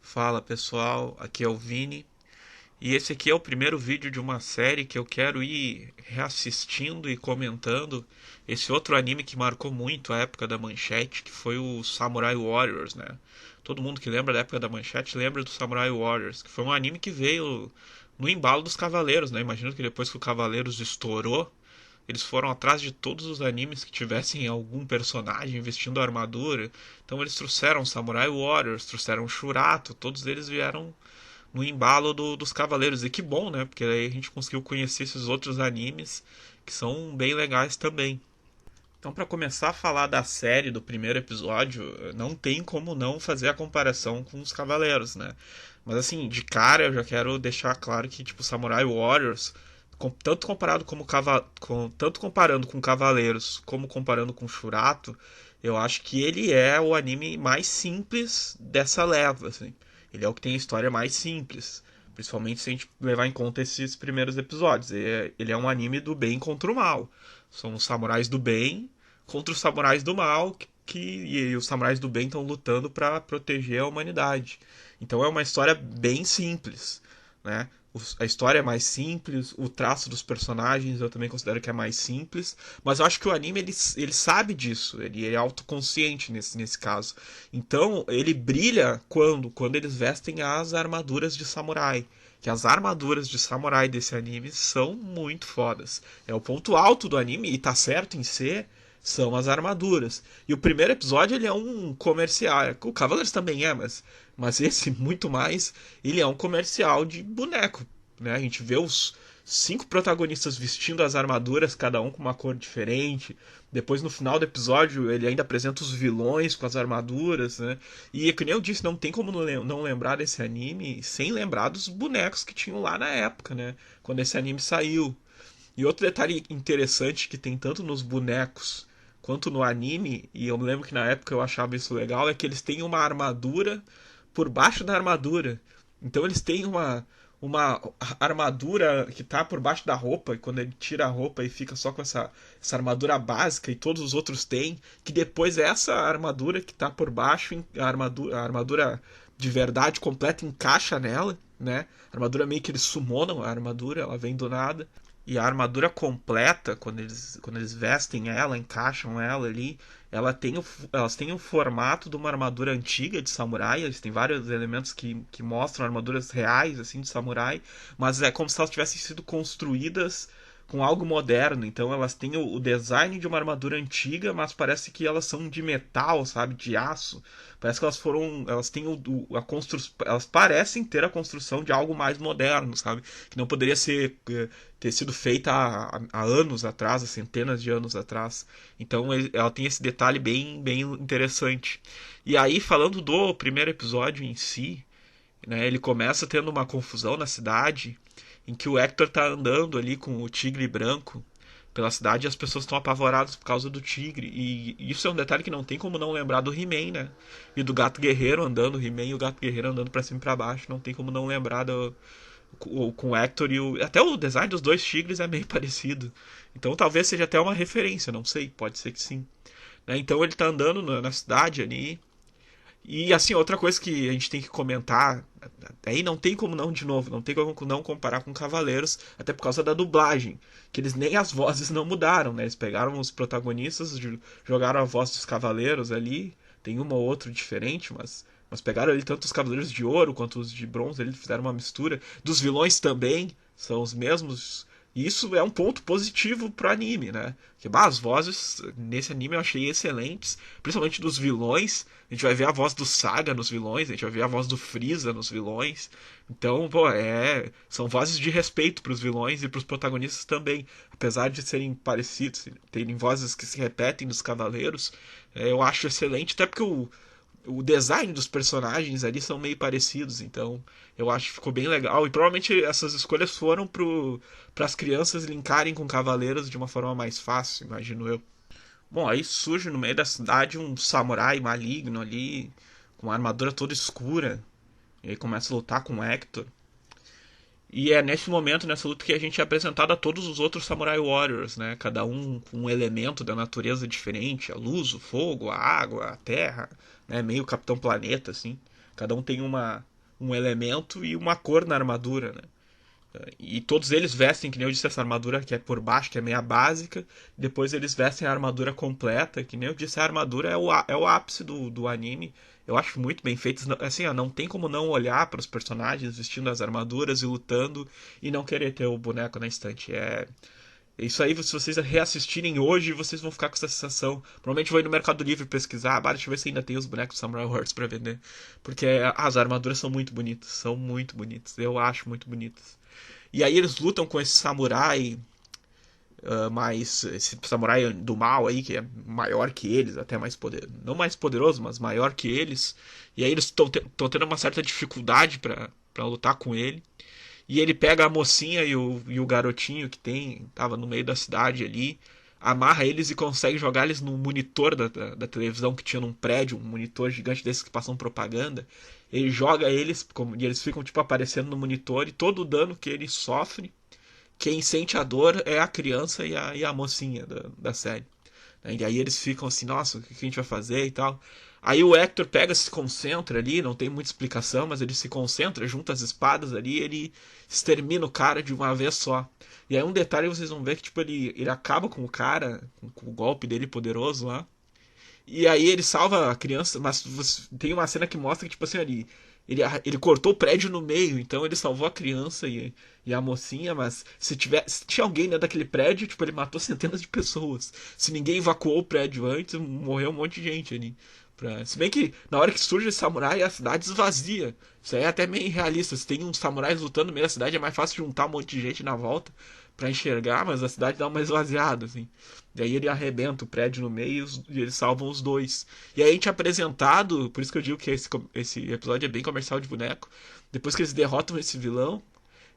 Fala pessoal, aqui é o Vini e esse aqui é o primeiro vídeo de uma série que eu quero ir reassistindo e comentando esse outro anime que marcou muito a época da Manchete, que foi o Samurai Warriors, né? Todo mundo que lembra da época da Manchete lembra do Samurai Warriors, que foi um anime que veio no embalo dos Cavaleiros, né? Imagino que depois que o Cavaleiros estourou, eles foram atrás de todos os animes que tivessem algum personagem vestindo armadura. Então eles trouxeram Samurai Warriors, trouxeram Shurato, todos eles vieram no embalo dos Cavaleiros. E que bom, né? Porque aí a gente conseguiu conhecer esses outros animes que são bem legais também. Então, para começar a falar da série do primeiro episódio, não tem como não fazer a comparação com os Cavaleiros, né? Mas assim, de cara eu já quero deixar claro que tipo Samurai Warriors, tanto comparado tanto comparando com Cavaleiros como comparando com Shurato, eu acho que ele é o anime mais simples dessa leva, assim. Ele é o que tem a história mais simples, principalmente se a gente levar em conta esses primeiros episódios. Ele é um anime do bem contra o mal. São os samurais do bem contra os samurais do mal, e os samurais do bem estão lutando para proteger a humanidade. Então é uma história bem simples, né? A história é mais simples, o traço dos personagens eu também considero que é mais simples, mas eu acho que o anime ele sabe disso, ele é autoconsciente nesse caso. Então ele brilha quando eles vestem as armaduras de samurai. Que as armaduras de samurai desse anime são muito fodas. É o ponto alto do anime, e tá certo em ser, são as armaduras. E o primeiro episódio ele é um comercial. O Cavaleiros também é, mas esse muito mais. Ele é um comercial de boneco. Né? A gente vê os 5 protagonistas vestindo as armaduras, cada um com uma cor diferente. Depois, no final do episódio, ele ainda apresenta os vilões com as armaduras. Né? E, como eu disse, não tem como não lembrar desse anime sem lembrar dos bonecos que tinham lá na época, né? Quando esse anime saiu. E outro detalhe interessante que tem tanto nos bonecos quanto no anime, e eu me lembro que na época eu achava isso legal, é que eles têm uma armadura por baixo da armadura. Então eles têm uma armadura que tá por baixo da roupa, e quando ele tira a roupa e fica só com essa armadura básica, e todos os outros têm, que depois essa armadura que tá por baixo, a armadura de verdade completa encaixa nela, né? A armadura meio que eles summonam a armadura, ela vem do nada. E a armadura completa, quando eles vestem ela, encaixam ela ali, elas têm o formato de uma armadura antiga de samurai. Eles têm vários elementos que mostram armaduras reais assim de samurai, mas é como se elas tivessem sido construídas com algo moderno. Então elas têm o design de uma armadura antiga, mas parece que elas são de metal, sabe, de aço. Parece que elas têm a construção, elas parecem ter a construção de algo mais moderno, sabe, que não poderia ter sido feita há anos atrás, há centenas de anos atrás. Então ela tem esse detalhe bem interessante. E aí, falando do primeiro episódio em si, né, ele começa tendo uma confusão na cidade, em que o Hector tá andando ali com o tigre branco pela cidade, e as pessoas estão apavoradas por causa do tigre. E isso é um detalhe que não tem como não lembrar do He-Man, né? E do Gato Guerreiro andando, o He-Man e o Gato Guerreiro andando pra cima e pra baixo. Não tem como não lembrar com o Hector até o design dos dois tigres é meio parecido. Então talvez seja até uma referência, não sei, pode ser que sim. Né? Então ele tá andando na cidade ali. E assim, outra coisa que a gente tem que comentar, aí não tem como não, de novo, não tem como não comparar com Cavaleiros, até por causa da dublagem, que eles nem as vozes não mudaram, né? Eles pegaram os protagonistas, jogaram a voz dos Cavaleiros ali, tem uma ou outra diferente, mas pegaram ali tanto os Cavaleiros de Ouro quanto os de Bronze, eles fizeram uma mistura. Dos vilões também, são os mesmos. E isso é um ponto positivo pro anime, né? Porque, as vozes nesse anime eu achei excelentes, principalmente dos vilões. A gente vai ver a voz do Saga nos vilões, a gente vai ver a voz do Freeza nos vilões. Então, pô, são vozes de respeito pros vilões e pros protagonistas também. Apesar de serem parecidos, terem vozes que se repetem dos cavaleiros, eu acho excelente, até porque o design dos personagens ali são meio parecidos, então eu acho que ficou bem legal. E provavelmente essas escolhas foram para as crianças linkarem com Cavaleiros de uma forma mais fácil, imagino eu. Bom, aí surge no meio da cidade um samurai maligno ali, com uma armadura toda escura, e aí começa a lutar com o Hector. E é nesse momento, nessa luta, que a gente é apresentado a todos os outros Samurai Warriors, né? Cada um com um elemento da natureza diferente: a luz, o fogo, a água, a terra, né? Meio Capitão Planeta, assim. Cada um tem um elemento e uma cor na armadura, né? E todos eles vestem, que nem eu disse, essa armadura que é por baixo, que é meia básica. Depois eles vestem a armadura completa, que nem eu disse, a armadura é o ápice do anime. Eu acho muito bem feito. Assim, ó, não tem como não olhar para os personagens vestindo as armaduras e lutando e não querer ter o boneco na estante. Isso aí, se vocês reassistirem hoje, vocês vão ficar com essa sensação. Provavelmente vou ir no Mercado Livre pesquisar. Deixa eu ver se ainda tem os bonecos Samurai Horse pra vender. Porque as armaduras são muito bonitas. São muito bonitas. Eu acho muito bonitas. E aí eles lutam com esse samurai, esse samurai do mal aí, que é maior que eles, até mais poderoso. Não mais poderoso, mas maior que eles. E aí eles estão tendo uma certa dificuldade pra lutar com ele. E ele pega a mocinha e o garotinho que tava no meio da cidade ali, amarra eles e consegue jogar eles no monitor da televisão que tinha num prédio, um monitor gigante desses que passam propaganda. Ele joga eles, e eles ficam tipo aparecendo no monitor, e todo o dano que ele sofre, quem sente a dor é a criança e a mocinha da série. E aí eles ficam assim, nossa, o que a gente vai fazer e tal. Aí o Hector pega, se concentra ali, não tem muita explicação, mas ele se concentra, junta as espadas ali, ele extermina o cara de uma vez só. E aí um detalhe vocês vão ver que tipo ele acaba com o cara, com o golpe dele poderoso lá. E aí ele salva a criança, mas tem uma cena que mostra que tipo assim, ele cortou o prédio no meio, então ele salvou a criança e a mocinha, mas se tinha alguém dentro daquele prédio, tipo, ele matou centenas de pessoas. Se ninguém evacuou o prédio antes, morreu um monte de gente ali. Se bem que na hora que surge esse samurai, a cidade esvazia. Isso aí é até meio irrealista. Se tem uns samurais lutando no meio da cidade, é mais fácil juntar um monte de gente na volta pra enxergar, mas a cidade dá uma esvaziada, assim. E aí ele arrebenta o prédio no meio e eles salvam os dois. E aí a gente é apresentado, por isso que eu digo que esse episódio é bem comercial de boneco. Depois que eles derrotam esse vilão,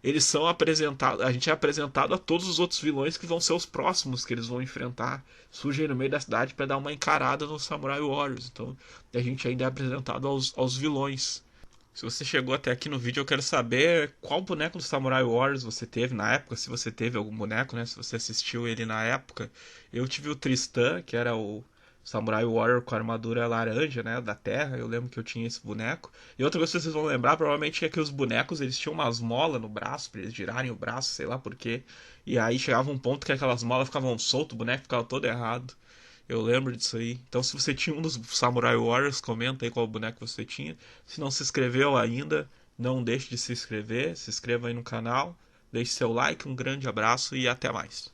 eles são apresentados, a gente é apresentado a todos os outros vilões que vão ser os próximos que eles vão enfrentar, surgem no meio da cidade para dar uma encarada no Samurai Warriors. Então a gente ainda é apresentado aos vilões. Se você chegou até aqui no vídeo, eu quero saber qual boneco do Samurai Warriors você teve na época, se você teve algum boneco, né? Se você assistiu ele na época. Eu tive o Tristan, que era o Samurai Warrior com a armadura laranja, né, da terra. Eu lembro que eu tinha esse boneco. E outra coisa que vocês vão lembrar, provavelmente, é que os bonecos, eles tinham umas molas no braço, pra eles girarem o braço, sei lá por quê. E aí chegava um ponto que aquelas molas ficavam soltas, o boneco ficava todo errado. Eu lembro disso aí. Então, se você tinha um dos Samurai Warriors, comenta aí qual boneco você tinha. Se não se inscreveu ainda, não deixe de se inscrever. Se inscreva aí no canal. Deixe seu like, um grande abraço e até mais.